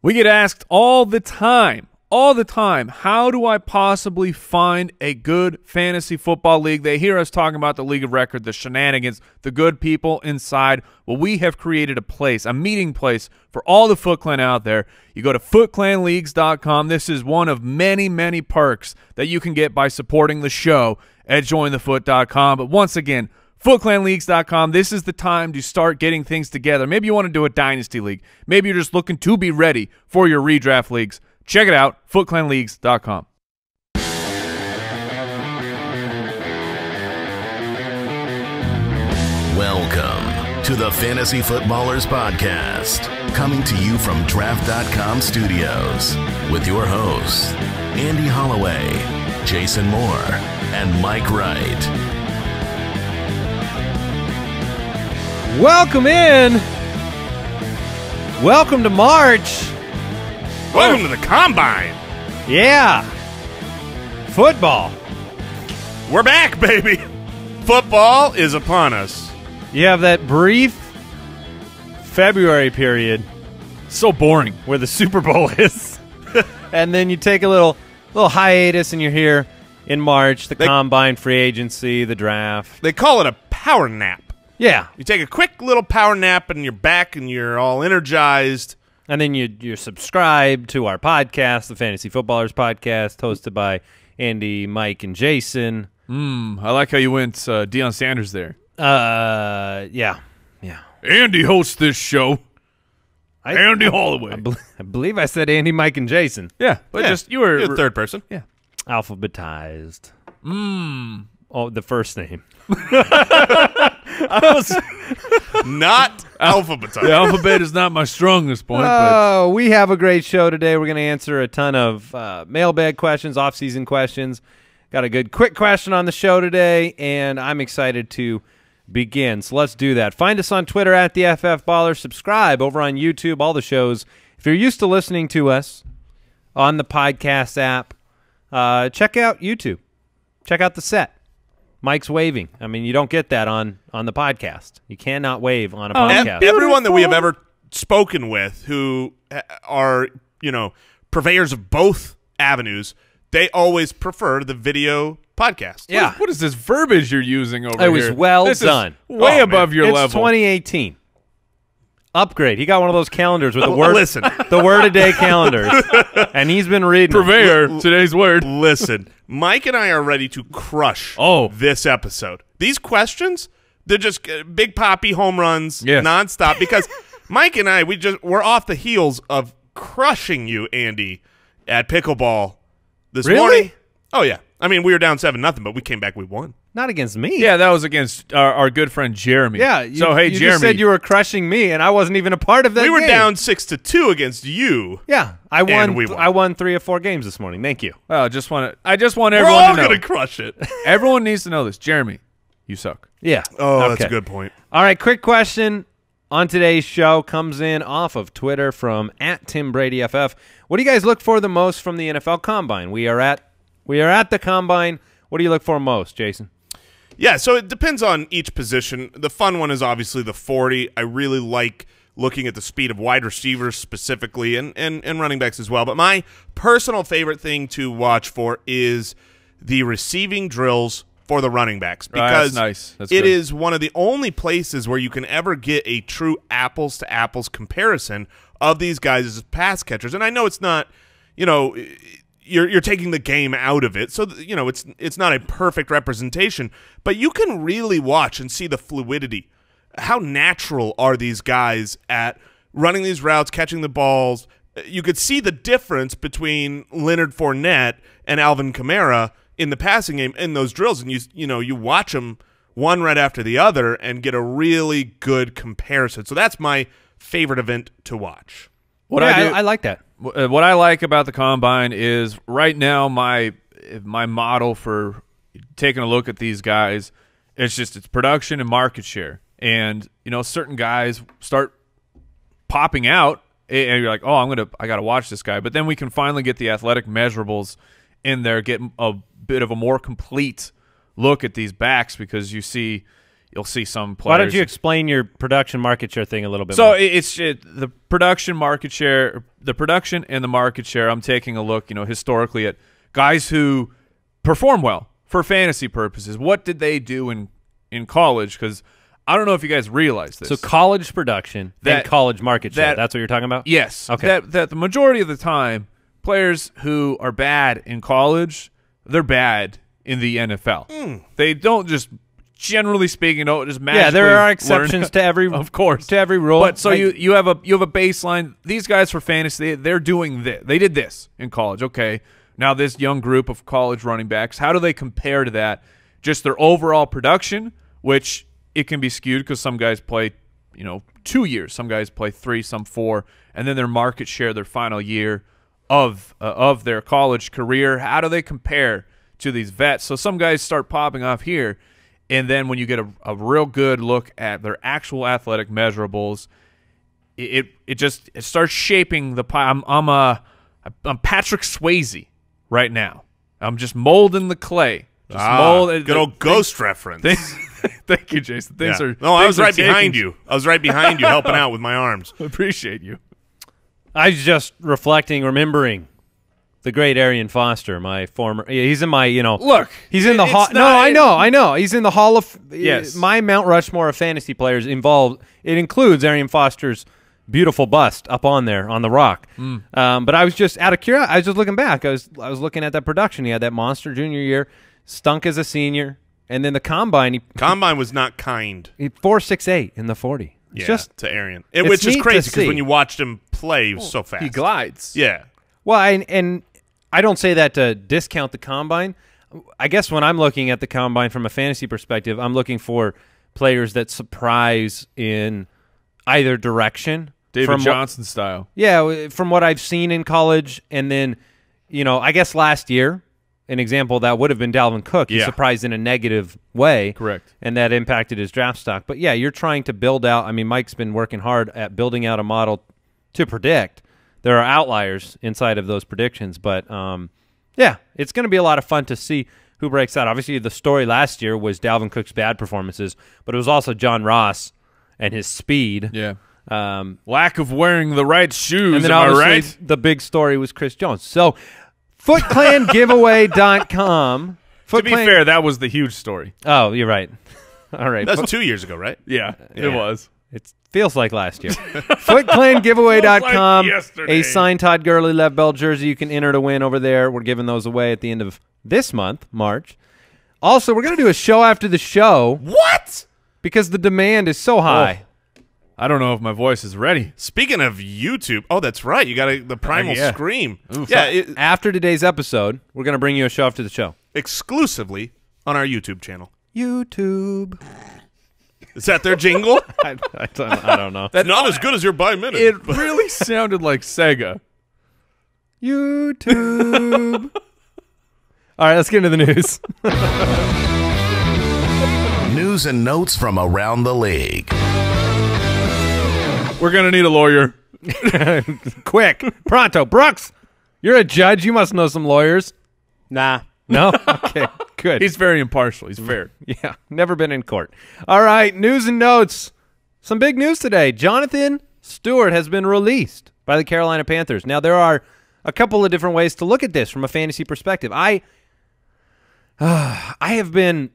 We get asked all the time, how do I possibly find a good fantasy football league? They hear us talking about the league of record, the shenanigans, the good people inside. Well, we have created a place, a meeting place for all the Foot Clan out there. You go to footclanleagues.com. This is one of many, many perks that you can get by supporting the show at jointhefoot.com. But once again, footclanleagues.com. This is the time to start getting things together. Maybe you want to do a dynasty league. Maybe you're just looking to be ready for your redraft leagues. Check it out, footclanleagues.com. Welcome to the Fantasy Footballers Podcast, coming to you from Draft.com Studios with your hosts, Andy Holloway, Jason Moore, and Mike Wright. Welcome in. Welcome to March. Welcome to the Combine. Yeah. Football. We're back, baby. Football is upon us. You have that brief February period. So boring. Where the Super Bowl is. And then you take a little hiatus and you're here in March, the Combine, free agency, the draft. They call it a power nap. Yeah. You take a quick little power nap and you're back and you're all energized. And then you're subscribed to our podcast, the Fantasy Footballers Podcast, hosted by Andy, Mike, and Jason. I like how you went Deion Sanders there. Yeah. Andy hosts this show. Andy Holloway. I believe I said Andy, Mike, and Jason. Yeah, but just you're a third person. Yeah. Alphabetized. Oh, the first name. I was not alphabetized. The alphabet is not my strongest point. Oh, we have a great show today. We're going to answer a ton of mailbag questions, off-season questions. Got a good quick question on the show today, and I'm excited to begin. So let's do that. Find us on Twitter at the FF Baller. Subscribe over on YouTube, all the shows. If you're used to listening to us on the podcast app, check out YouTube. Check out the set. Mike's waving. I mean, you don't get that on the podcast. You cannot wave on a podcast. Everyone that we have ever spoken with who are, purveyors of both avenues, they always prefer the video podcast. Yeah. What is this verbiage you're using over here? It was well this done. Is way above your it's level. 2018. Upgrade. He got one of those calendars with the word. Listen. The word a day calendars, and he's been reading. Purveyor, today's word. Listen, Mike and I are ready to crush this episode. These questions, they're just big poppy home runs nonstop because Mike and I, we're off the heels of crushing you, Andy, at pickleball this morning. Oh, yeah. I mean, we were down 7-0, but we came back, we won. Not against me. Yeah, that was against our good friend Jeremy. Yeah. You Jeremy, just said you were crushing me, and I wasn't even a part of that. We were game. down 6-2 against you. Yeah, I won. We won. I won 3 of 4 games this morning. Thank you. I just want everyone to know. We're all going to crush it. Everyone needs to know this. Jeremy, you suck. Yeah. Oh, that's a good point. All right, quick question on today's show comes in off of Twitter from @TimBradyFF. What do you guys look for the most from the NFL Combine? We are at the Combine. What do you look for most, Jason? Yeah, so it depends on each position. The fun one is obviously the 40. I really like looking at the speed of wide receivers specifically and running backs as well. But my personal favorite thing to watch for is the receiving drills for the running backs because that's nice. That's it good. is one of the only places where you can ever get a true apples-to-apples comparison of these guys as pass catchers. And I know it's not, you're taking the game out of it, so it's not a perfect representation, but you can really watch and see the fluidity. How natural are these guys at running these routes, catching the balls? You could see the difference between Leonard Fournette and Alvin Kamara in the passing game in those drills, and you watch them one right after the other and get a really good comparison. So that's my favorite event to watch. I like that. What I like about the Combine is right now my model for taking a look at these guys, it's production and market share. And, certain guys start popping out and you're like, oh, I got to watch this guy. But then we can finally get the athletic measurables in there, get a bit of a more complete look at these backs because you see, you'll see some players. Why don't you explain your production market share thing a little bit so more? it's the production market share, the production and the market share. I'm taking a look, historically at guys who perform well for fantasy purposes. What did they do in college? Because I don't know if you guys realize this. So college production and college market share. That's what you're talking about? Yes. Okay. That the majority of the time, players who are bad in college, they're bad in the NFL. They don't just, generally speaking, just magically Yeah, there are exceptions to every of course, to every rule. But so you have a baseline. These guys for fantasy, they're doing this. They did this in college. Okay. Now this young group of college running backs, how do they compare to that? Just their overall production, which it can be skewed because some guys play, 2 years, some guys play 3, some 4, and then their market share, their final year of their college career. How do they compare to these vets? So some guys start popping off here, and then when you get a real good look at their actual athletic measurables, it starts shaping the pie. I'm Patrick Swayze right now. I'm just molding the clay. Good old ghost reference. Thank you, Jason. I was right behind you. I was right behind you, helping out with my arms. Appreciate you. I was just remembering the great Arian Foster, my former. He's in my, Look, he's in the hall. No, I know. He's in the Hall of. Yes. My Mount Rushmore of fantasy players involved. It includes Arian Foster's beautiful bust up on there on the rock. But I was just out of curiosity. I was just looking back. I was looking at that production. He had that monster junior year, stunk as a senior, and then the combine. Combine was not kind. He 4.68 in the 40. It's just to Arian, which is crazy because when you watched him play, he was so fast. He glides. Yeah. Well, and I don't say that to discount the combine. I guess when I'm looking at the combine from a fantasy perspective, I'm looking for players that surprise in either direction. David Johnson style. Yeah, from what I've seen in college, and then, I guess last year, an example that would have been Dalvin Cook. He surprised in a negative way. Correct. And that impacted his draft stock. But, yeah, you're trying to build out. I mean, Mike's been working hard at building out a model to predict. There are outliers inside of those predictions. But, yeah, it's going to be a lot of fun to see who breaks out. Obviously, the story last year was Dalvin Cook's bad performances, but it was also John Ross and his speed. Yeah. Lack of wearing the right shoes, and then am I right? The big story was Chris Jones. So, FootClanGiveaway.com. To be fair, that was the huge story. Oh, you're right. All right. That was 2 years ago, right? Yeah, it was. It feels like last year. FootClanGiveaway.com. Yesterday. A signed Todd Gurley Lev Bell jersey you can enter to win over there. We're giving those away at the end of this month, March. Also, we're going to do a show after the show. What? Because the demand is so high. Oh. I don't know if my voice is ready. Speaking of YouTube, that's right. You got the primal scream. Oof. Yeah. After today's episode, we're going to bring you a show after the show. Exclusively on our YouTube channel. YouTube. Is that their jingle? I don't know. That's not as good as your by minute. It really sounded like Sega. YouTube. All right, let's get into the news. News and notes from around the league. We're going to need a lawyer. Quick. Pronto. Brooks, you're a judge. You must know some lawyers. Nah. No? Okay, good. He's very impartial. He's fair. Yeah, never been in court. All right, news and notes. Some big news today. Jonathan Stewart has been released by the Carolina Panthers. Now, there are a couple of different ways to look at this from a fantasy perspective. I have been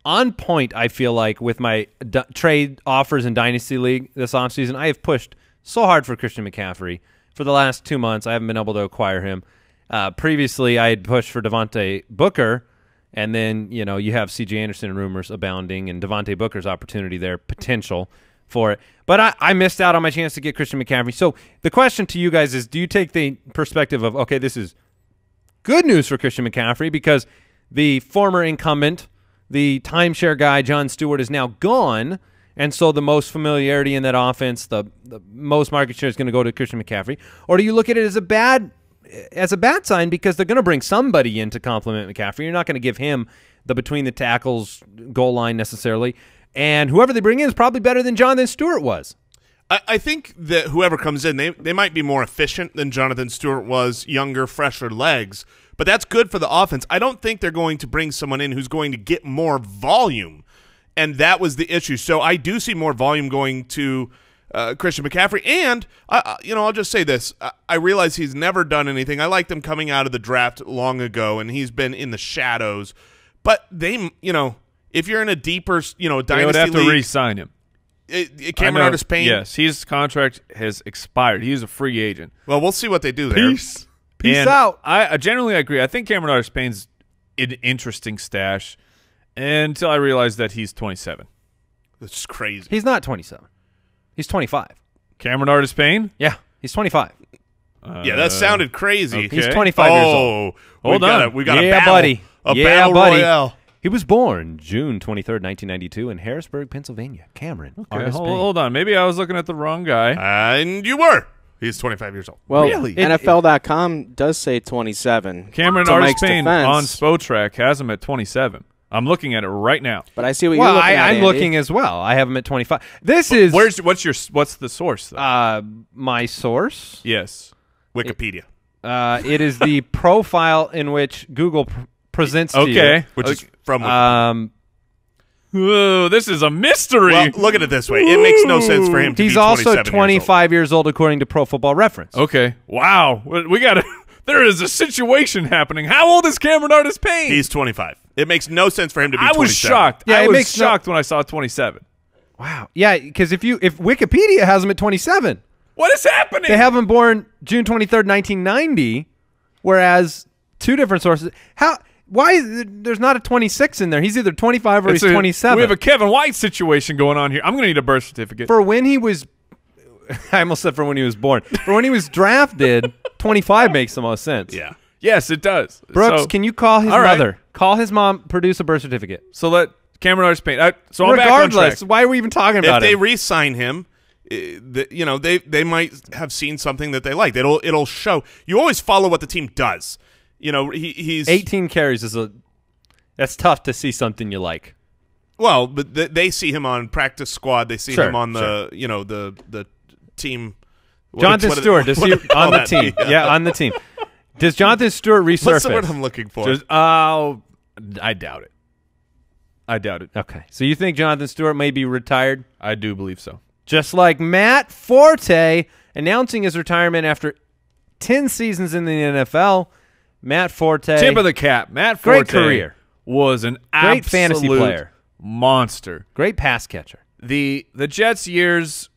on point, I feel like, with my trade offers in Dynasty League this offseason. I have pushed so hard for Christian McCaffrey. For the last 2 months, I haven't been able to acquire him. Previously, I had pushed for Devontae Booker, and then, you have C.J. Anderson rumors abounding, and Devontae Booker's opportunity there, potential for it. But I missed out on my chance to get Christian McCaffrey. So the question to you guys is, do you take the perspective of, okay, this is good news for Christian McCaffrey because the former incumbent, the timeshare guy, John Stewart, is now gone, and so the most familiarity in that offense, the most market share is going to go to Christian McCaffrey? Or do you look at it as a bad sign because they're going to bring somebody in to complement McCaffrey? You're not going to give him the between the tackles goal line necessarily, and whoever they bring in is probably better than Jonathan Stewart was. I think that whoever comes in, they might be more efficient than Jonathan Stewart was, younger, fresher legs, but that's good for the offense. I don't think they're going to bring someone in who's going to get more volume. and that was the issue. So I do see more volume going to Christian McCaffrey, and I'll just say this: I realize he's never done anything. I liked him coming out of the draft long ago, and he's been in the shadows. But they, if you're in a deeper, dynasty they would have to league, re-sign him. Cameron Artis Payne. Yes, his contract has expired. He's a free agent. Well, we'll see what they do there. Peace And out. I generally agree. I think Cameron Artis Payne's an interesting stash until I realized that he's 27. That's crazy. He's not 27. He's 25. Cameron Artis Payne? Yeah, he's 25. Yeah, that sounded crazy. okay. He's 25 years old. Hold on. We got a Yeah, battle, buddy. a Yeah, battle buddy. royale. He was born June 23rd, 1992 in Harrisburg, Pennsylvania. Cameron Artis Payne. Hold on. Maybe I was looking at the wrong guy. And you were. He's 25 years old. Well, Really? NFL.com does say 27. Cameron To Artis Mike's Payne defense. on Spotrac has him at 27. I'm looking at it right now. But I see what Well, you're looking at, I'm Andy. looking as well. I have him at 25. This is What's the source though? my source. Yes. Wikipedia. It is the profile in which Google presents to you. Okay. Which is from Ooh, this is a mystery. Well, look at it this way. It makes no sense for him to He's be 27 also 25 years old, according to Pro Football Reference. Okay. Wow. We got to – there is a situation happening. How old is Cameron Artis Payne? He's 25. It makes no sense for him to be 27. I was shocked. Yeah, I it was makes no- shocked when I saw 27. Wow. Yeah, because if Wikipedia has him at 27, What is happening? they have him born June 23rd, 1990, whereas two different sources. Why is there's not a 26 in there? He's either 25 or he's 27. We have a Kevin White situation going on here. I'm going to need a birth certificate. For when he was – I almost said for when he was born. For when he was drafted, 25 makes the most sense. Yeah. Yes, it does. Brooks, can you call his all right. mother? Call his mom, produce a birth certificate. So let Cameron Artis Payne. So I'm back on Regardless, track. why are we even talking If about they him? re-sign him, they might have seen something that they liked. It'll show. You always follow what the team does. He's 18 carries is that's tough to see something you like. Well, but they see him on practice squad. They see Sure, him on the the team. Jonathan Stewart, does he on the team? Yeah, on the team. Does Jonathan Stewart resurface? What's the word I'm looking for? I doubt it. I doubt it. Okay, so you think Jonathan Stewart may be retired? I do believe so. Just like Matt Forte announcing his retirement after 10 seasons in the NFL. Matt Forte. Tip of the cap. Matt Great Forte career. was an Great absolute fantasy player. monster. Great pass catcher. The Jets years,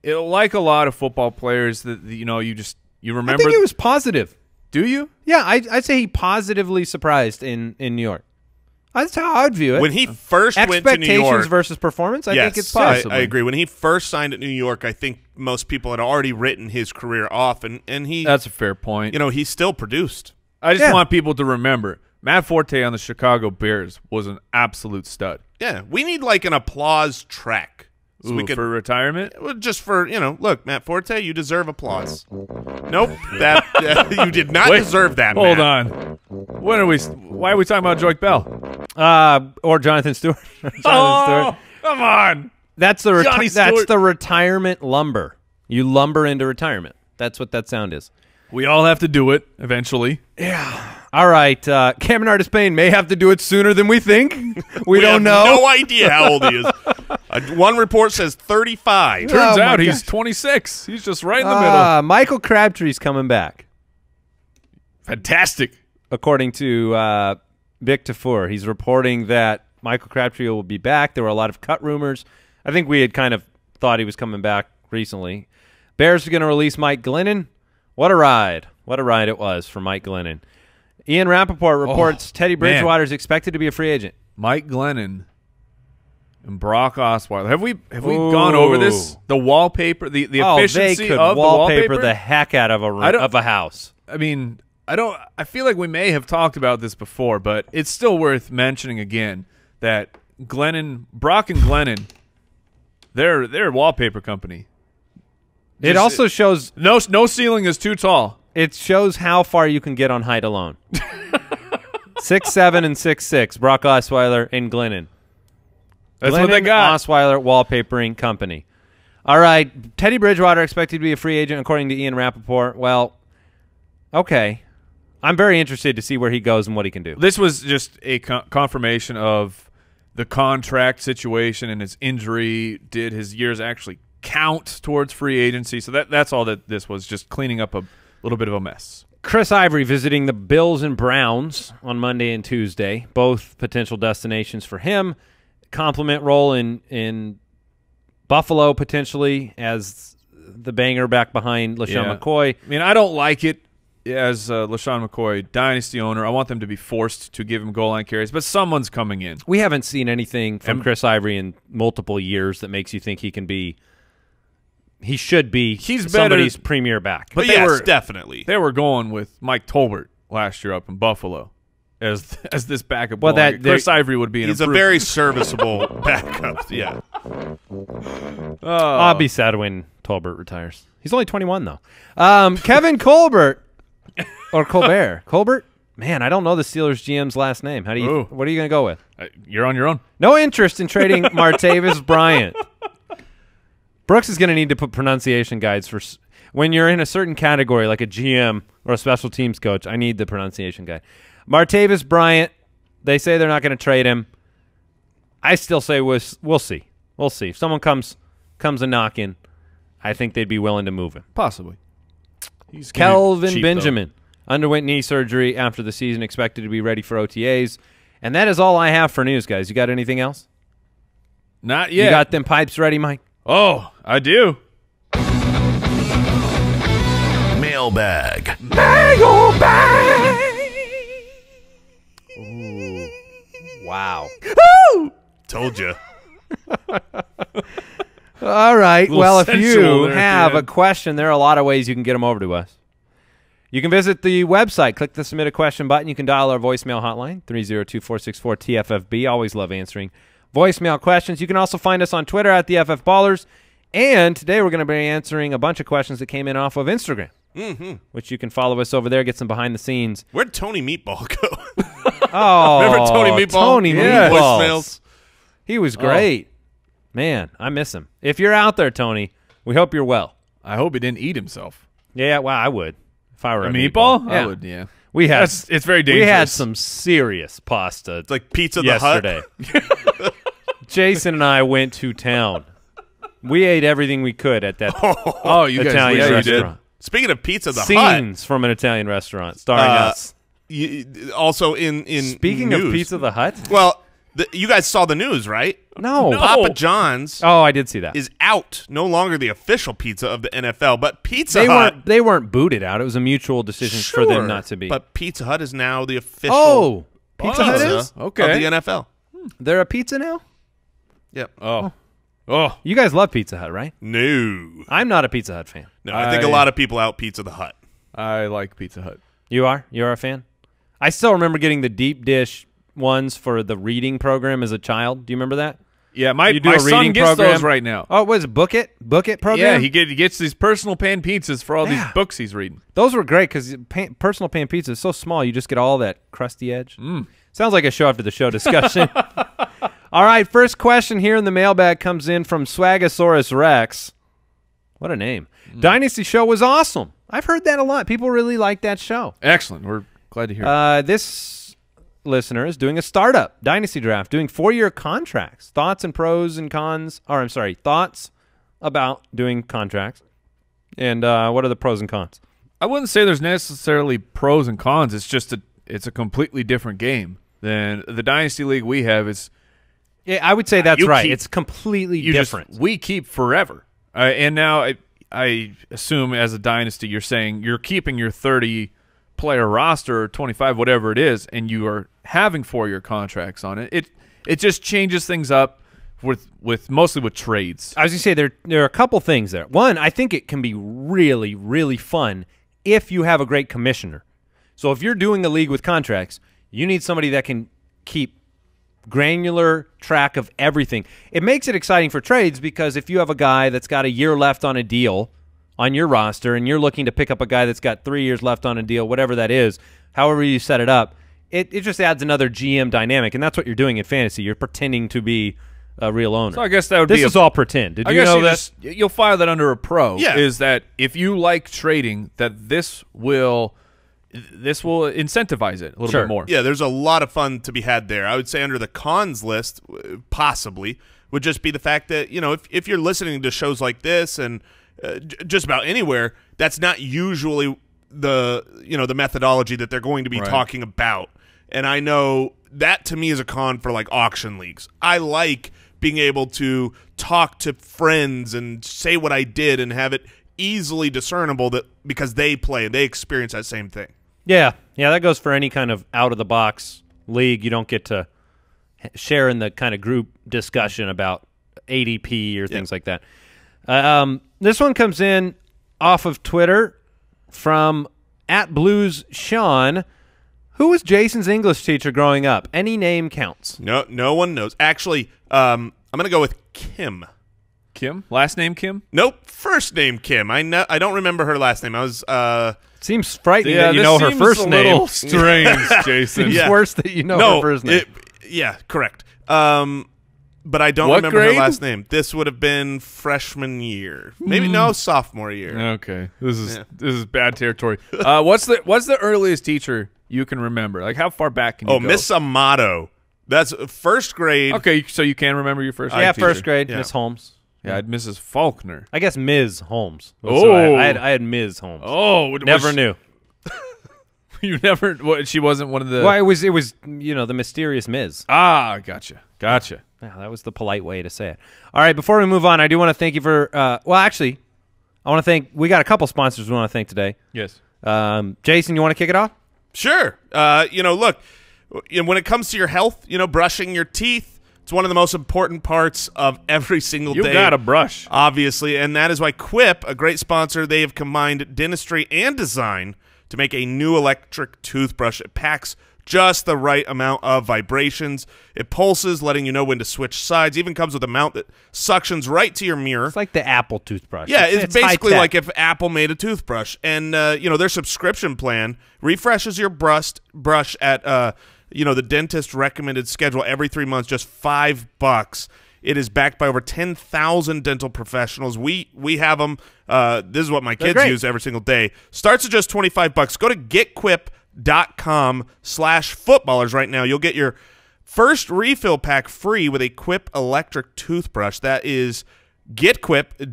like a lot of football players, that you remember. I think he was positive. Do you? Yeah, I'd say he positively surprised in New York. That's how I'd view it. When he first went to New Expectations York versus performance, I yes, think it's possible. I agree. When he first signed at New York, I think most people had already written his career off, and he That's a fair point. he still produced. I just Yeah. want people to remember Matt Forte on the Chicago Bears was an absolute stud. Yeah, we need like an applause track. So we Ooh, could for retirement. well, just for look, Matt Forte, you deserve applause. Nope, that you did not deserve that. Hold Matt. on. Why are we talking about Joik Bell? Or Jonathan Stewart. Jonathan Oh, Stewart. come on. That's the Johnny that's Stewart. the retirement lumber. You lumber into retirement. That's what that sound is. We all have to do it eventually. All right, Cameron Artis Payne may have to do it sooner than we think. We don't have know. No idea how old he is. One report says 35. Turns Oh, my out he's gosh. 26. He's just right in the middle. Michael Crabtree's coming back, Fantastic. according to Vic Tafur. He's reporting that Michael Crabtree will be back. There were a lot of cut rumors. I think we had kind of thought he was coming back recently. Bears are going to release Mike Glennon. What a ride. What a ride it was for Mike Glennon. Ian Rappaport reports Teddy Bridgewater is expected to be a free agent. Mike Glennon and Brock Osweiler. Have we gone over this? The wallpaper, the efficiency they could of wallpaper the wallpaper. the heck out of a house. I mean, I feel like we may have talked about this before, but it's still worth mentioning again that Brock and Glennon, they're a wallpaper company. It also shows No ceiling is too tall. it shows how far you can get on height alone. 6'7" and 6'6", Brock Osweiler and Glennon. That's what they Glennon got. Osweiler Wallpapering Company. All right, Teddy Bridgewater expected to be a free agent, according to Ian Rappaport. Well, okay. I'm very interested to see where he goes and what he can do. This was just a confirmation of the contract situation and his injury, did his years actually count towards free agency? So that's all that this was, just cleaning up a little bit of a mess. Chris Ivory visiting the Bills and Browns on Monday and Tuesday, both potential destinations for him. Compliment role in Buffalo potentially as the banger back behind LaShawn McCoy. I mean, I don't like it as LaShawn McCoy, dynasty owner. I want them to be forced to give him goal line carries, but someone's coming in. We haven't seen anything from Chris Ivory in multiple years that makes you think he can be – he should be somebody's premier back. But yes, definitely. They were going with Mike Tolbert last year up in Buffalo as this backup. Well, Chris Ivory would be an He's a very serviceable backup, yeah. I'll be sad when Tolbert retires. He's only 21, though. Kevin Colbert. Or Colbert. Colbert? Man, I don't know the Steelers GM's last name. What are you going to go with? You're on your own. No interest in trading Martavis Bryant. Brooks is going to need to put pronunciation guides for when you're in a certain category, like a GM or a special teams coach. I need the pronunciation guide. Martavis Bryant, they say they're not going to trade him. I still say we'll see. We'll see. If someone comes a knocking, I think they'd be willing to move him. Possibly. He's Kelvin Benjamin underwent knee surgery after the season, expected to be ready for OTAs. And that is all I have for news, guys. You got anything else? Not yet. You got them pipes ready, Mike? Oh, I do. Mailbag. Ooh. Wow. Told you. All right. Well, if you there, have a question, there are a lot of ways you can get them over to us. You can visit the website. Click the Submit a Question button. You can dial our voicemail hotline, 302-464-TFFB. Always love answering voicemail questions. You can also find us on Twitter at the FF Ballers. And today we're going to be answering a bunch of questions that came in off of Instagram, which you can follow us over there, get some behind the scenes. Where'd Tony Meatball go? Oh, remember Tony Meatball? Tony Yeah. Meatballs. Voicemails. He was great. Man, I miss him. If you're out there, Tony, we hope you're well. I hope he didn't eat himself. Yeah, well, I would. If I were a meatball? Yeah. I would, yeah. We had It's very dangerous. We had some serious pasta. It's like Pizza the yesterday. Hut. Jason and I went to town. We ate everything we could at that you guys, Italian yeah, you restaurant. Speaking of Pizza the Hut. Scenes from an Italian restaurant starring us. Also in Speaking news. of Pizza the Hut? Well, you guys saw the news, right? No. Papa John's Oh, I did see that. is out. No longer the official pizza of the NFL, but Pizza Hut. They weren't booted out. It was a mutual decision for them not to be. But Pizza Hut is now the official Oh, Pizza Hut pizza is? of Okay. the NFL. They're a pizza now? Yep. Oh, You guys love Pizza Hut, right? No. I'm not a Pizza Hut fan. No, I think a lot of people out Pizza the Hut. I like Pizza Hut. You are? You're a fan? I still remember getting the deep dish ones for the reading program as a child. Do you remember that? Yeah, my You do a son reading gets program? those right now. Oh, what is it? Book It Yeah, program? he gets these personal pan pizzas for all these books he's reading. Those were great because personal pan pizza is so small. You just get all that crusty edge. Sounds like a show after the show discussion. All right, first question here in the mailbag comes in from Swagasaurus Rex. What a name. Dynasty show was awesome. I've heard that a lot. People really like that show. Excellent. We're glad to hear it. This listener is doing a startup Dynasty draft, doing 4-year contracts. Thoughts and pros and cons. Thoughts about doing contracts. And what are the pros and cons? I wouldn't say there's necessarily pros and cons. It's just it's a completely different game than the Dynasty League we have. Yeah, I would say that's You right. keep- It's completely You different. we keep forever. And now I assume as a Dynasty you're saying you're keeping your 30-player roster or 25, whatever it is, and you are having 4-year contracts on it. It just changes things up with mostly with trades. I was going to say there are a couple things there. One, I think it can be really, really fun if you have a great commissioner. So if you're doing a league with contracts, you need somebody that can keep granular track of everything. It makes it exciting for trades because if you have a guy that's got a year left on a deal on your roster and you're looking to pick up a guy that's got 3 years left on a deal, whatever that is, however you set it up, it just adds another GM dynamic, and that's what you're doing in fantasy. You're pretending to be a real owner. So I guess that would this be is all pretend. Did I you guess know that? you'll file that under a pro. Yeah. Is that if you like trading, that this will this will incentivize it a little bit more. Yeah, there's a lot of fun to be had there. I would say under the cons list, possibly, would just be the fact that, if you're listening to shows like this and just about anywhere, that's not usually the methodology that they're going to be talking about. And I know that to me is a con for like auction leagues. I like being able to talk to friends and say what I did and have it easily discernible that because they play and they experience that same thing. Yeah, that goes for any kind of out-of-the-box league. You don't get to share in the kind of group discussion about ADP or things like that. This one comes in off of Twitter from @BluesSean. Who was Jason's English teacher growing up? Any name counts. No one knows. Actually, I'm going to go with Kim. Kim? Last name Kim? Nope. First name Kim. I don't remember her last name. I was seems frightening that you know her first name. A little strange, Jason. Seems worse that you know her first name. Correct. But I don't remember her last name. This would have been freshman year. Maybe sophomore year. Okay. This is bad territory. What's the earliest teacher you can remember? Like how far back can you go? Miss Amato. That's first grade. Okay, so you can remember your first grade teacher. First grade, Miss Holmes. Yeah, I had Mrs. Faulkner. I guess Ms. Holmes. Oh. I had Ms. Holmes. Oh. Never knew. You never – she wasn't one of the – Well, it was the mysterious Ms. Ah, gotcha. Yeah, that was the polite way to say it. All right, before we move on, I do want to thank you for actually, I want to thank – we got a couple sponsors we want to thank today. Yes. Jason, you want to kick it off? Sure. Look, when it comes to your health, brushing your teeth, it's one of the most important parts of every single day. You got to brush. Obviously, and that is why Quip, a great sponsor, they have combined dentistry and design to make a new electric toothbrush. It packs just the right amount of vibrations. It pulses, letting you know when to switch sides. Even comes with a mount that suctions right to your mirror. It's like the Apple toothbrush. Yeah, it's basically like if Apple made a toothbrush. And, their subscription plan refreshes your brush at the dentist recommended schedule every 3 months, just $5. It is backed by over 10,000 dental professionals. We have them. This is what my kids use every single day. Starts at just $25. Go to getquip.com/footballers right now. You'll get your first refill pack free with a Quip electric toothbrush. That is GetQuip,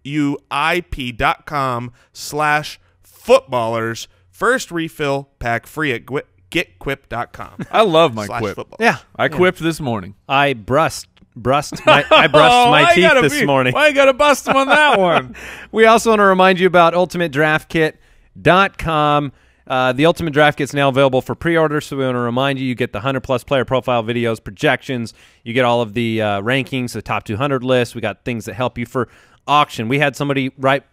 GetQuip.com/footballers. First refill pack free at getquip.com. I love my Quip. Football. Yeah, I quipped this morning. I brushed my teeth this morning. Why you got to bust them on that one? We also want to remind you about UltimateDraftKit.com. The Ultimate Draft Kit's now available for pre-order, so we want to remind you get the 100-plus player profile videos, projections. You get all of the rankings, the top 200 list. We got things that help you for auction. We had somebody write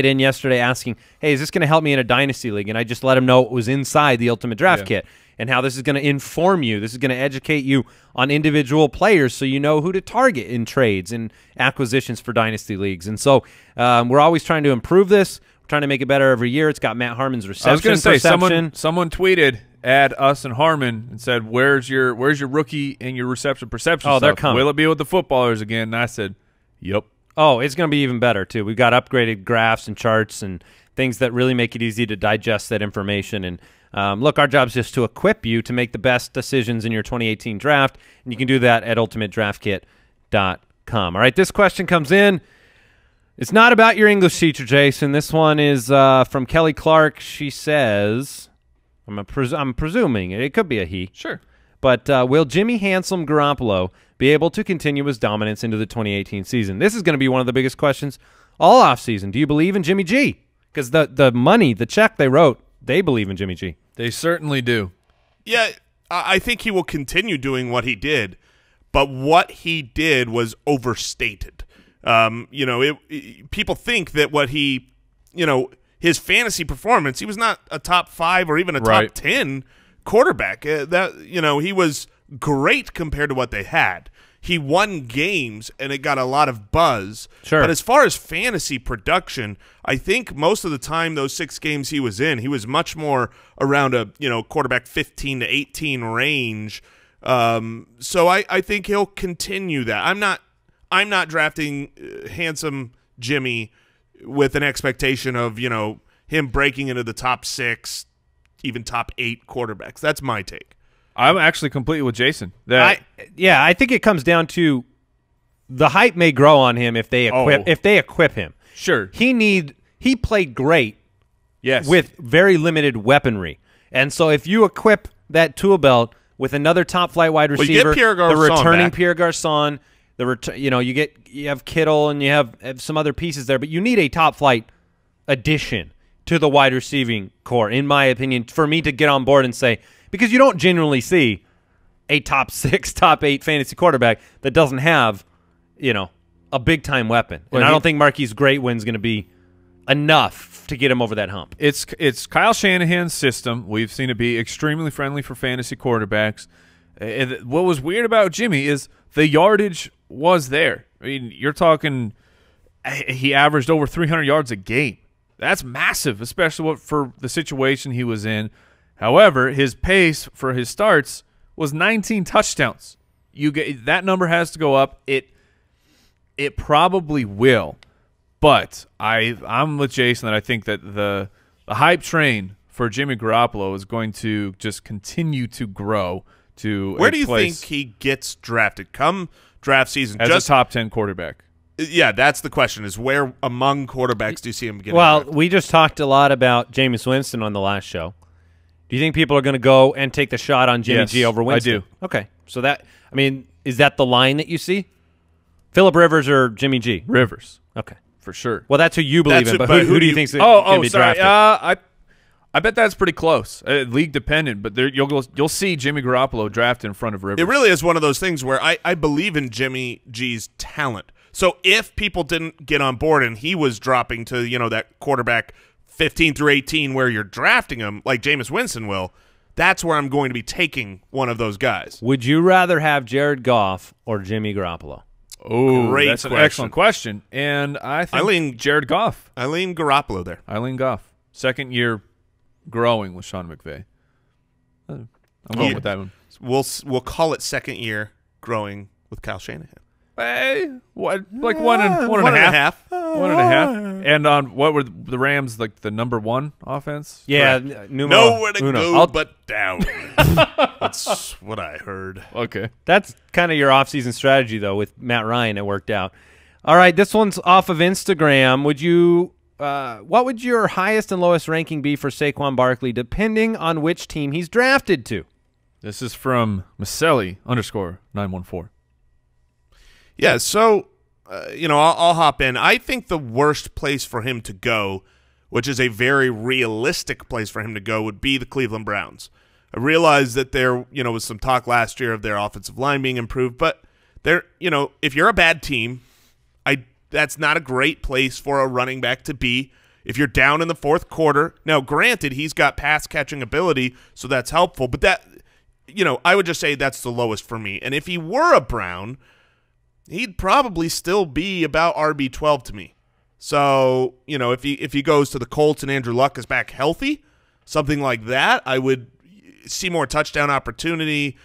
in yesterday asking, hey, is this going to help me in a Dynasty League? And I just let him know what was inside the Ultimate Draft Kit and how this is going to inform you. This is going to educate you on individual players so you know who to target in trades and acquisitions for Dynasty Leagues. And so we're always trying to improve this. We're trying to make it better every year. It's got Matt Harmon's reception. I was going to say, someone tweeted at us and Harmon and said, where's your rookie and your reception perception stuff? They're coming. Will it be with the footballers again? And I said, yep. Oh, it's going to be even better, too. We've got upgraded graphs and charts and things that really make it easy to digest that information. And look, our job is just to equip you to make the best decisions in your 2018 draft, and you can do that at ultimatedraftkit.com. All right, this question comes in. It's not about your English teacher, Jason. This one is from Kelly Clark. She says, I'm presuming, it could be a he. Sure. But will Jimmy Handsome Garoppolo be able to continue his dominance into the 2018 season? This is going to be one of the biggest questions all offseason. Do you believe in Jimmy G? Because the money, the check they wrote, they believe in Jimmy G. They certainly do. Yeah, I think he will continue doing what he did, but what he did was overstated. People think that what he, his fantasy performance, he was not a top 5 or even a top 10 quarterback. He was great compared to what they had. He won games, and it got a lot of buzz. Sure. But as far as fantasy production, I think most of the time those 6 games he was in, he was much more around a quarterback 15 to 18 range. So I think he'll continue that. I'm not drafting handsome Jimmy with an expectation of him breaking into the top 6, even top 8 quarterbacks. That's my take. I'm actually completely with Jason. I think it comes down to the hype may grow on him if they equip him. Sure. He played great Yes. with very limited weaponry. And so if you equip that tool belt with another top flight wide receiver, you get Pierre the Garçon returning back. Pierre Garçon, you have Kittle and you have some other pieces there, but you need a top flight addition to the wide receiving core, in my opinion, for me to get on board and say, because you don't genuinely see a top 6, top 8 fantasy quarterback that doesn't have, a big time weapon. And I don't think Marquise Greatwin's going to be enough to get him over that hump. It's Kyle Shanahan's system. We've seen it be extremely friendly for fantasy quarterbacks. What was weird about Jimmy is the yardage was there. I mean, you're talking he averaged over 300 yards a game. That's massive, especially for the situation he was in. However, his pace for his starts was 19 touchdowns. That number has to go up. It probably will. But I'm with Jason that I think that the hype train for Jimmy Garoppolo is going to just continue to grow to Where do you think he gets drafted come draft season? As a top 10 quarterback. Yeah, that's the question, is where among quarterbacks do you see him getting drafted? We just talked a lot about Jameis Winston on the last show. Do you think people are going to go and take the shot on Jimmy G over Winston? I do. Okay. So is that the line that you see? Phillip Rivers or Jimmy G? Rivers. Okay. For sure. Well, that's who you believe in, but who do you think is going to be sorry. drafted? I bet that's pretty close. League dependent, but you'll see Jimmy Garoppolo drafted in front of Rivers. It really is one of those things where I believe in Jimmy G's talent. So if people didn't get on board and he was dropping to, that quarterback 15 through 18 where you're drafting him like Jameis Winston will, that's where I'm going to be taking one of those guys. Would you rather have Jared Goff or Jimmy Garoppolo? Oh, great that's question. an excellent question. And I think Jared Goff. I lean Garoppolo there. I lean Goff. Second year growing with Sean McVay. I'm going with that one. We'll call it second year growing with Kyle Shanahan. Hey, what? Like one and a half. 1.5. And on what were the Rams, like the #1 offense? Yeah, nowhere to go but down. That's what I heard. Okay. That's kind of your offseason strategy, though, with Matt Ryan. It worked out. All right, this one's off of Instagram. What would your highest and lowest ranking be for Saquon Barkley, depending on which team he's drafted to? This is from Maselli_914. Yeah, so, I'll hop in. I think the worst place for him to go, which is a very realistic place for him to go, would be the Cleveland Browns. I realize that there, was some talk last year of their offensive line being improved, but if you're a bad team, that's not a great place for a running back to be. If you're down in the fourth quarter, now granted, he's got pass catching ability, so that's helpful, but that, I would just say that's the lowest for me. And if he were a Brown, he'd probably still be about RB12 to me. So, if he goes to the Colts and Andrew Luck is back healthy, something like that, I would see more touchdown opportunity,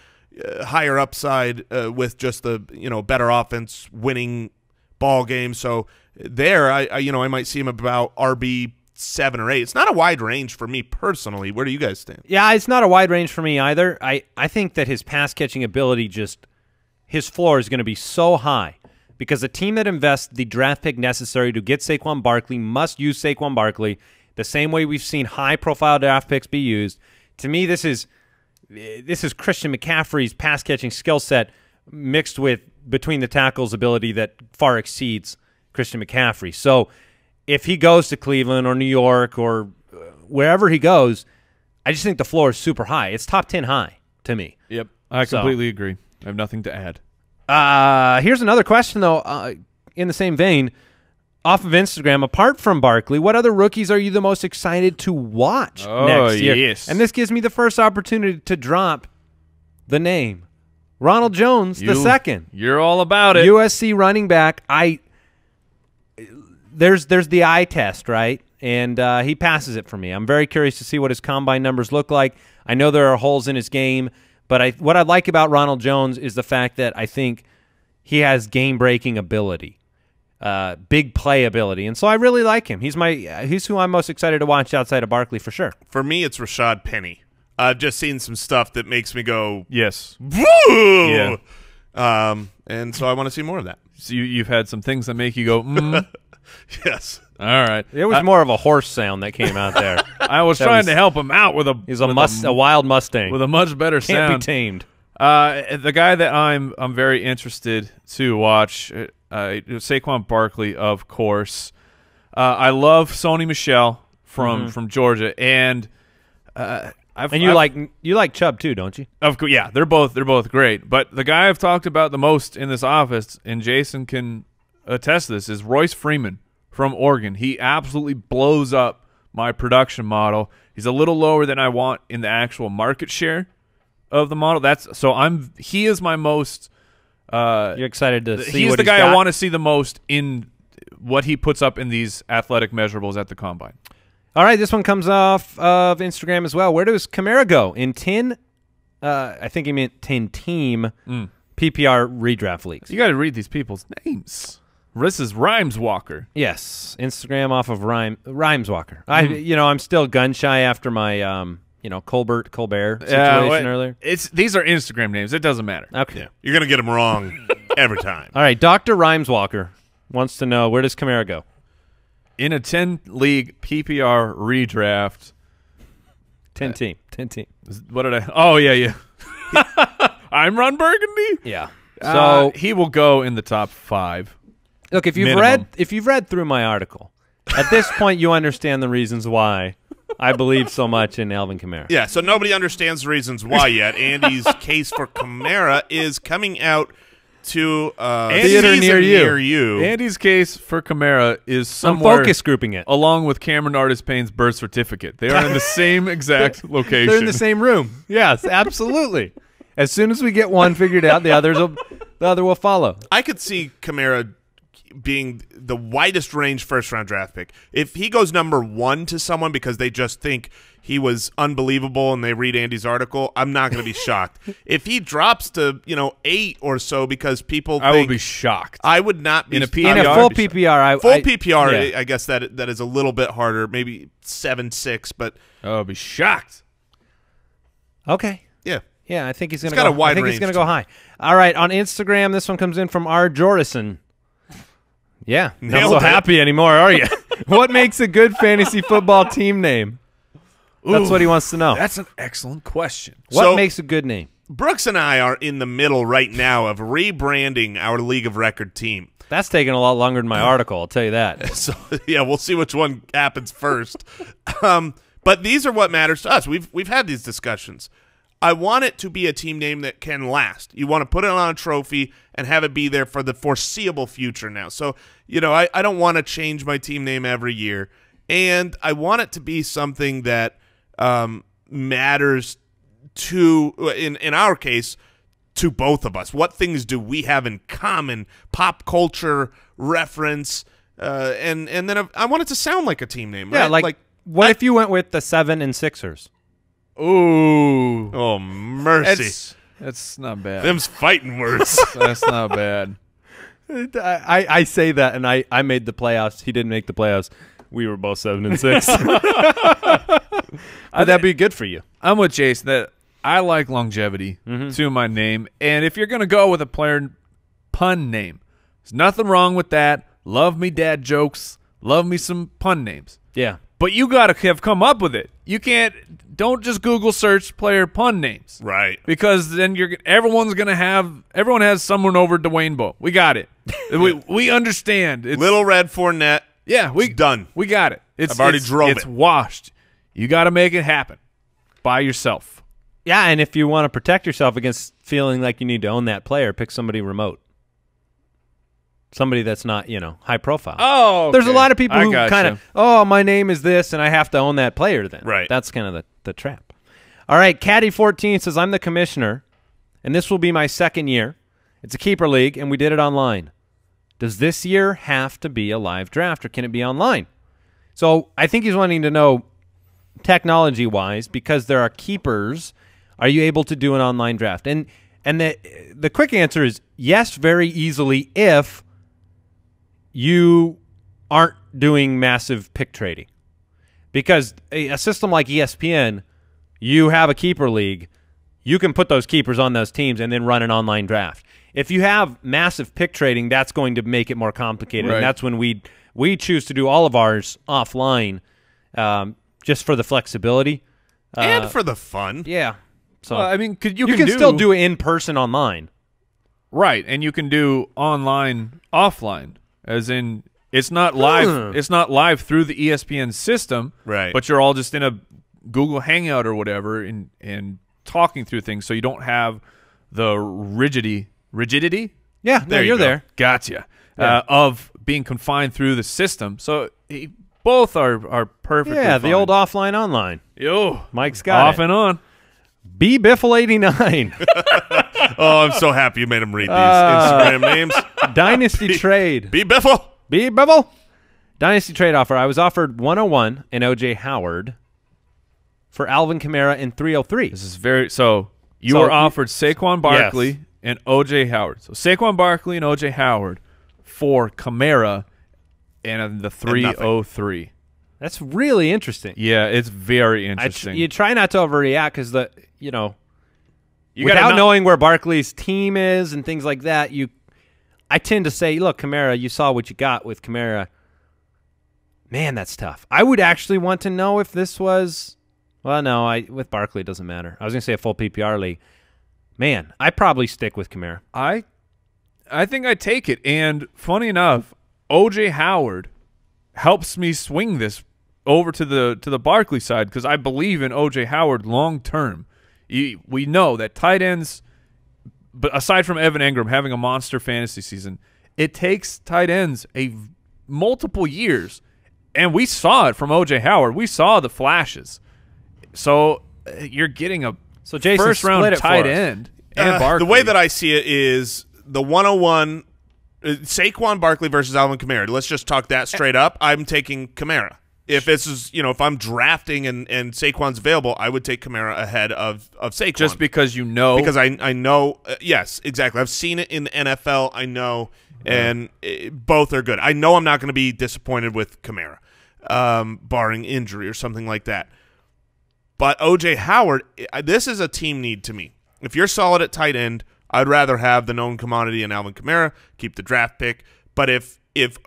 higher upside with just the, better offense, winning ball game. So there, I might see him about RB7 or 8. It's not a wide range for me personally. Where do you guys stand? Yeah, it's not a wide range for me either. I think that his pass catching ability his floor is going to be so high because a team that invests the draft pick necessary to get Saquon Barkley must use Saquon Barkley the same way we've seen high-profile draft picks be used. To me, this is Christian McCaffrey's pass-catching skill set mixed with between the tackles ability that far exceeds Christian McCaffrey. So if he goes to Cleveland or New York or wherever he goes, I just think the floor is super high. It's top 10 high to me. Yep, I completely agree. I have nothing to add. Here's another question, though, in the same vein. Off of Instagram, apart from Barkley, what other rookies are you the most excited to watch next year? Yes. And this gives me the first opportunity to drop the name. Ronald Jones II. You're all about it. USC running back. There's the eye test, right? And he passes it for me. I'm very curious to see what his combine numbers look like. I know there are holes in his game. But what I like about Ronald Jones is the fact that I think he has game-breaking ability. big playability, and so I really like him. He's who I'm most excited to watch outside of Barkley for sure. For me, it's Rashad Penny. I've just seen some stuff that makes me go, Yes. woo! Yeah. And so I want to see more of that. So you've had some things that make you go, mm. Yes. All right. It was more of a horse sound that came out there. I was trying to help him out with a wild Mustang with a much better Can't sound. be tamed. The guy that I'm very interested to watch, Saquon Barkley, of course. I love Sony Michel from Georgia, and you like Chubb too, don't you? Of course, yeah, they're both great. But the guy I've talked about the most in this office, and Jason can attest to this, is Royce Freeman from Oregon. He absolutely blows up my production model. He's a little lower than I want in the actual market share of the model. He is my most. You're excited to see. He's what the guy got? I want to see the most in what he puts up in these athletic measurables at the combine. All right, this one comes off of Instagram as well. Where does Kamara go in 10? I think he meant 10-team PPR redraft leagues. You got to read these people's names. This is Rhymes Walker. Yes, Instagram off of Rhymes Walker. I'm still gun shy after my Colbert situation earlier. These are Instagram names. It doesn't matter. Okay. Yeah. You're going to get them wrong every time. All right, Dr. Rhymes Walker wants to know, where does Kamara go? In a 10-league PPR redraft. 10-team. What did I? Oh, yeah. I'm Ron Burgundy? Yeah. So he will go in the top 5. Look, if you've read through my article, at this point you understand the reasons why I believe so much in Alvin Kamara. Yeah, so nobody understands the reasons why yet. Andy's case for Kamara is coming out to theater near you. Andy's case for Kamara is somewhere. I'm focus grouping it. Along with Cameron Artis Payne's birth certificate. They are in the same exact location. They're in the same room. Yes, absolutely. As soon as we get one figured out, the other will follow. I could see Kamara being the widest range first-round draft pick. If he goes number 1 to someone because they just think he was unbelievable and they read Andy's article, I'm not going to be shocked. If he drops to 8 or so because people think, I will be shocked. I would not be in a full PPR. Full PPR, I guess that is a little bit harder, maybe 7-6, but I will be shocked. Okay. Yeah, I think he's going to got go. a wide I think range he's going to go high. All right, on Instagram, this one comes in from R. Jorison. Yeah, not so happy anymore, are you? What makes a good fantasy football team name? That's what he wants to know. That's an excellent question. What makes a good name? Brooks and I are in the middle right now of rebranding our League of Record team. That's taking a lot longer than my article, I'll tell you that. So yeah, we'll see which one happens first. But these are what matters to us. We've had these discussions. I want it to be a team name that can last. You want to put it on a trophy and have it be there for the foreseeable future now. So, I don't want to change my team name every year. And I want it to be something that matters to, in our case, to both of us. What things do we have in common? Pop culture reference. And then I want it to sound like a team name. Yeah, right? What if you went with the 7 and Sixers? Ooh. Oh, mercy. That's not bad. Them's fighting words. That's not bad. I say that, and I made the playoffs. He didn't make the playoffs. We were both 7 and 6. Would that be good for you? I'm with Jason that I like longevity to my name. And if you're going to go with a player pun name, there's nothing wrong with that. Love me dad jokes. Love me some pun names. Yeah. But you got to have come up with it. You don't just Google search player pun names. Right. Because then everyone has someone over Dwayne Bowe. We got it. we understand. It's, Little Red Fournette. Yeah, it's done. We got it. I've already drove it. It's washed. You got to make it happen by yourself. Yeah, and if you want to protect yourself against feeling like you need to own that player, pick somebody remote. Somebody that's not, high profile. Oh, okay. There's a lot of people who kind of, my name is this, and I have to own that player then. Right. That's kind of the trap. All right, Caddy14 says, I'm the commissioner, and this will be my 2nd year. It's a keeper league, and we did it online. Does this year have to be a live draft, or can it be online? So I think he's wanting to know, technology-wise, because there are keepers, are you able to do an online draft? And the quick answer is yes, very easily if you aren't doing massive pick trading. Because a system like ESPN, you have a keeper league, you can put those keepers on those teams and then run an online draft. If you have massive pick trading, that's going to make it more complicated, Right. and that's when we choose to do all of ours offline, just for the flexibility and for the fun. Yeah. So Well, I mean, you can still do it in person online. Right, and you can do online, offline, as in it's not live. It's not live through the ESPN system, Right. But you're all just in a Google Hangout or whatever, and talking through things, so you don't have the rigidity. Yeah, There you you're go. there. Gotcha. Yeah. Of being confined through the system. So both are perfect. Yeah, the old offline online. Yo, Mike's got off it. and on. B Biffle 89 Oh, I'm so happy you made him read these Instagram names. Dynasty trade. Be Biffle. B Biffle. Dynasty trade offer. I was offered 101 and OJ Howard for Alvin Kamara in 303. This is very so. You So were you- offered Saquon Barkley Yes. and O.J. Howard. So Saquon Barkley and O.J. Howard for Kamara and the 303. That's really interesting. Yeah, it's very interesting. You try not to overreact because You without gotta knowing where Barkley's team is and things like that, I tend to say, look, Kamara, you saw what you got with Kamara. Man, that's tough. I would actually want to know if this was, well, no, with Barkley it doesn't matter. I was going to say a full PPR league. Man, I probably stick with Kamara. I think I take it. And funny enough, O.J. Howard helps me swing this over to the Barkley side because I believe in O.J. Howard long term. We know that tight ends, but aside from Evan Engram having a monster fantasy season, it takes tight ends multiple years, and we saw it from O.J. Howard. We saw the flashes. So you're getting a Jason, first round split it for tight us. end and Barkley. The way that I see it is the 101 Saquon Barkley versus Alvin Kamara. Let's just talk that straight up. I'm taking Kamara. If this is, if I'm drafting and Saquon's available, I would take Kamara ahead of Saquon. just because you know. Because I know, yes, exactly. I've seen it in the NFL. I know, and both are good. I know I'm not going to be disappointed with Kamara, barring injury or something like that. But O.J. Howard, this is a team need to me. If you're solid at tight end, I'd rather have the known commodity in Alvin Kamara, keep the draft pick. But if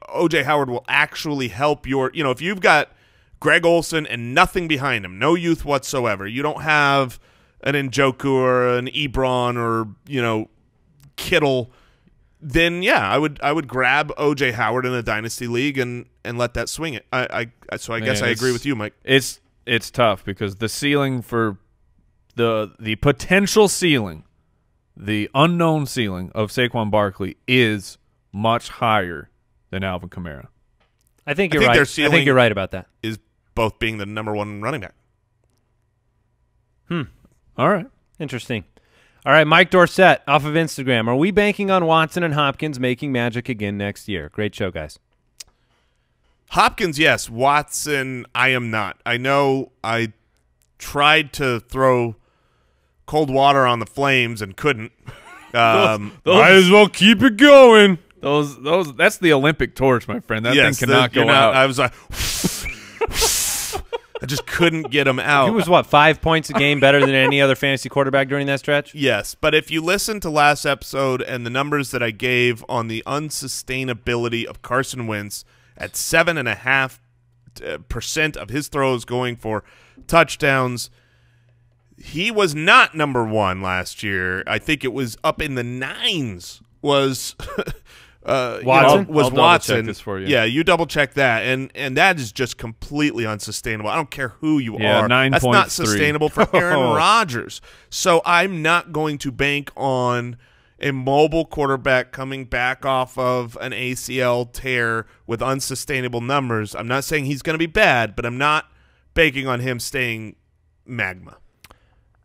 O.J. Howard will actually help your – if you've got Greg Olsen and nothing behind him, no youth whatsoever, you don't have an Njoku or an Ebron or, Kittle, then, yeah, I would grab O.J. Howard in a dynasty league and let that swing it. So I guess I agree with you, Mike. It's tough because the ceiling for the potential ceiling, the unknown ceiling of Saquon Barkley is much higher than Alvin Kamara. I think I you're think right. their I think ceiling- you're right about that. Is both being the number one running back. All right. Interesting. All right, Mike Dorsett off of Instagram. Are we banking on Watson and Hopkins making magic again next year? Great show, guys. Hopkins, yes. Watson, I am not. I know I tried to throw cold water on the flames and couldn't. Might as well keep it going. That's the Olympic torch, my friend. That thing cannot go out. I was like, I just couldn't get him out. He was, 5 points a game better than any other fantasy quarterback during that stretch? Yes, but if you listen to last episode and the numbers that I gave on the unsustainability of Carson Wentz at 7.5% of his throws going for touchdowns, he was not number one last year. I think it was up in the 9s. Was Watson? I'll Watson? double-check this for you. Yeah, you double check that, and that is just completely unsustainable. I don't care who you Yeah, are. That's 9.3. not sustainable for Aaron Rodgers. So I'm not going to bank on a mobile quarterback coming back off of an ACL tear with unsustainable numbers. I'm not saying he's going to be bad, but I'm not banking on him staying magma.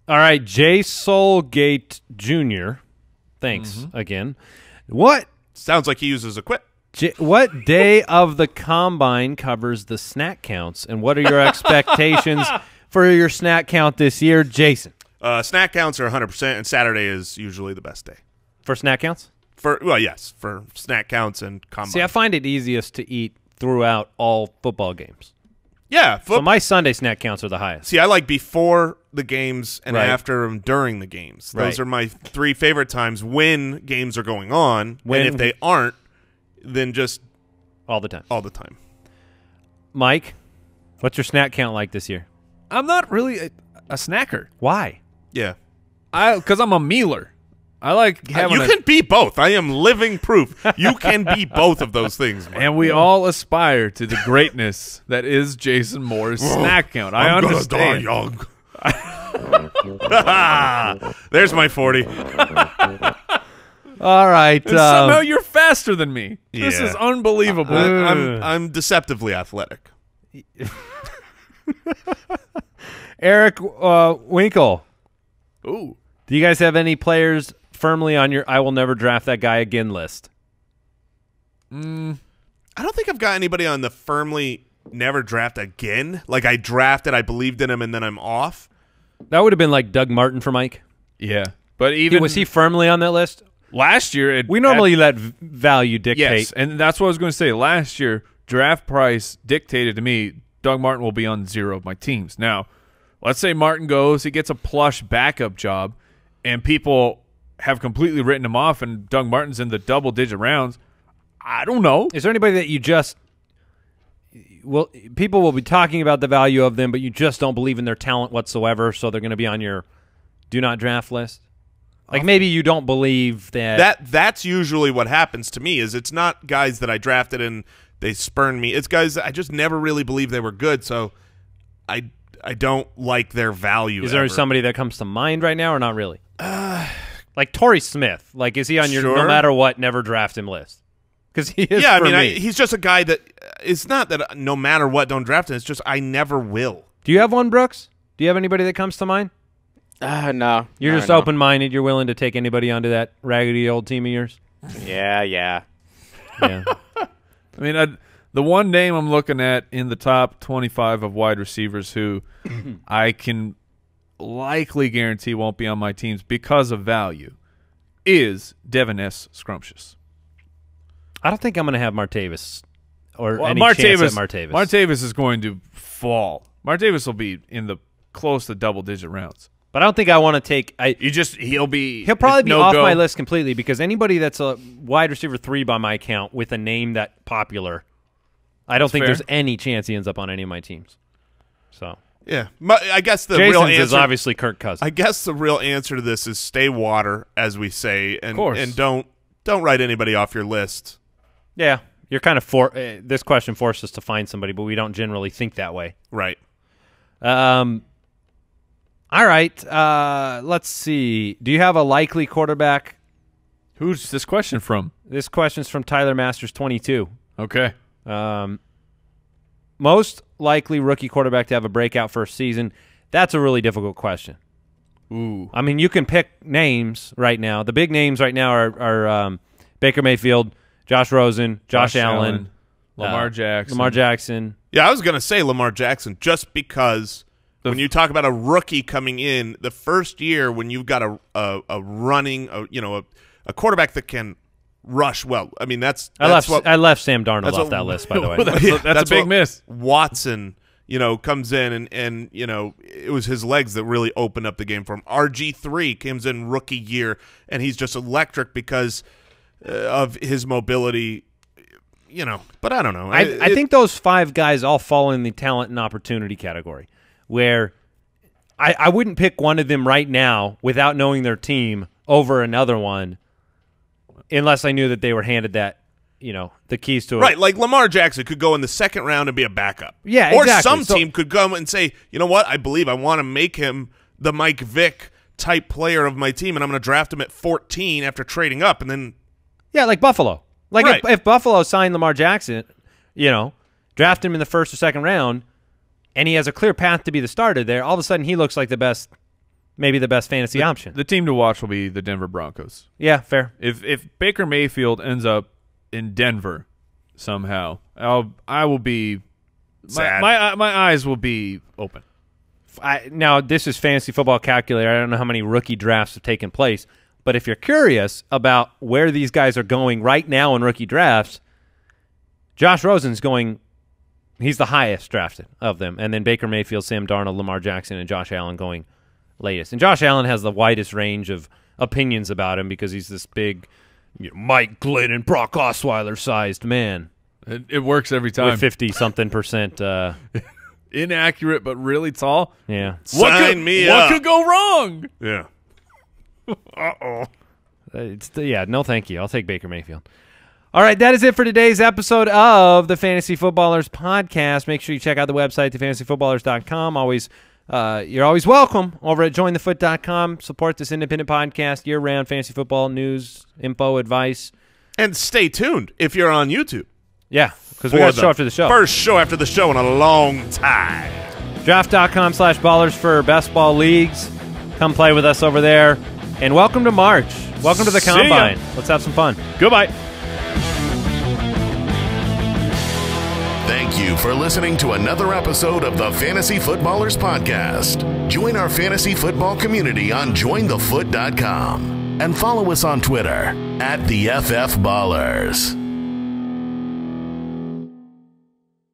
All right, J. Soulgate Jr. Thanks again. What Sounds like he uses a quit. what day of the combine covers the snack counts, and what are your expectations for your snack count this year, Jason? Snack counts are 100%, and Saturday is usually the best day. For snack counts? Yes, for snack counts and combine. See, I find it easiest to eat throughout all football games. Yeah. So my Sunday snack counts are the highest. See, I like before the games and Right. after them during the games. Those Right. are my 3 favorite times when games are going on. When- and if they aren't, then just All the time. all the time. Mike, what's your snack count like this year? I'm not really a snacker. Why? Yeah. Because I'm a mealer. I like having You can be both. I am living proof. You can be both of those things, man. and we all aspire to the greatness that is Jason Moore's snack count. I I'm understand. gonna die young. There's my 40. All right. And somehow you're faster than me. This Yeah. is unbelievable. I'm deceptively athletic. Eric Winkle, Ooh. do you guys have any players firmly on your I will never draft that guy again list? I don't think I've got anybody on the firmly never draft again. Like I drafted, I believed in him, and then I'm off. That would have been like Doug Martin for Mike. Yeah. But even Was he firmly on that list? last year, We normally let value dictate. yes, and that's what I was going to say. Last year, draft price dictated to me Doug Martin will be on 0 of my teams. Now, let's say Martin goes, he gets a plush backup job, and people have completely written him off, and Doug Martin's in the double-digit rounds. I don't know. Is there anybody that you just people will be talking about the value of them, but you just don't believe in their talent whatsoever, so they're going to be on your do not draft list? Like maybe you don't believe That's usually what happens to me. Is it's not guys that I drafted and they spurned me. It's guys that I just never really believed they were good. So I don't like their value. Is there ever. somebody that comes to mind right now or not really? Like Torrey Smith. Like is he on your no Sure. matter what never draft him list? Because he is. Yeah, for I mean, me. he's just a guy that it's not that no matter what, don't draft him. It's just I never will. Do you have one, Brooks? Do you have anybody that comes to mind? No. You're No, just no. open-minded. You're willing to take anybody onto that raggedy old team of yours? Yeah. Yeah. I mean, the one name I'm looking at in the top 25 of wide receivers who I can likely guarantee won't be on my teams because of value is Devin S. Scrumptious. I don't think I'm going to have Martavis or Well, any chance at Martavis. Martavis is going to fall. Martavis will be in the close to double-digit rounds. But I don't think I want to take He'll probably be no off go. my list completely because anybody that's a wide receiver 3 by my count with a name that popular, I don't think fair. there's any chance he ends up on any of my teams. So Yeah, I guess the Jason's real answer is obviously Kirk Cousins. I guess the real answer to this is stay water, as we say, and course. and don't write anybody off your list. Yeah, you're kind of this question forced us to find somebody, but we don't generally think that way. Right. All right, let's see. Do you have a likely quarterback? Who's this question from? This question's from Tyler Masters 22. Okay. Most likely rookie quarterback to have a breakout first season. That's a really difficult question. Ooh. I mean, you can pick names right now. The big names right now are Baker Mayfield, Josh Rosen, Josh Allen, Lamar Jackson. Lamar Jackson. Yeah, I was going to say Lamar Jackson just because when you talk about a rookie coming in, the first year when you've got a quarterback that can rush well. I mean, I left Sam Darnold off that list, by the way. That's a big what miss. Watson, comes in and it was his legs that really opened up the game for him. RG3 comes in rookie year and he's just electric because of his mobility. But I don't know. I think those 5 guys all fall in the talent and opportunity category, where I wouldn't pick one of them right now without knowing their team over another one, unless I knew that they were handed that, the keys to it. Right, like Lamar Jackson could go in the second round and be a backup. Yeah, or exactly. some team could come and say, you know what, I want to make him the Mike Vick type player of my team, and I'm going to draft him at 14 after trading up, and then Yeah, like Buffalo. Like Right. if Buffalo signed Lamar Jackson, draft him in the first or second round, and he has a clear path to be the starter there, all of a sudden he looks like maybe the best fantasy option. The team to watch will be the Denver Broncos. Yeah, fair. If Baker Mayfield ends up in Denver somehow, I will be Sad. my eyes will be open. Now, this is fantasy football calculator. I don't know how many rookie drafts have taken place, But if you're curious about where these guys are going right now in rookie drafts, Josh Rosen's going – he's the highest drafted of them. And then Baker Mayfield, Sam Darnold, Lamar Jackson, and Josh Allen going latest. And Josh Allen has the widest range of opinions about him because he's this big Mike Glennon, Brock Osweiler-sized man. It works every time. With 50-something%. Inaccurate, but really tall. Yeah. Sign me up. What could go wrong? Yeah. No thank you. I'll take Baker Mayfield. All right, that is it for today's episode of the Fantasy Footballers Podcast. Make sure you check out the website, thefantasyfootballers.com. You're always welcome over at jointhefoot.com. Support this independent podcast, year-round fantasy football news, info, advice. And stay tuned if you're on YouTube. Yeah, because we got a show after the show. First show after the show in a long time. Draft.com/ballers for best ball leagues. Come play with us over there. And welcome to March. Welcome to the Combine. Let's have some fun. Goodbye. Thank you for listening to another episode of the Fantasy Footballers Podcast. Join our fantasy football community on jointhefoot.com and follow us on Twitter @TheFFBallers.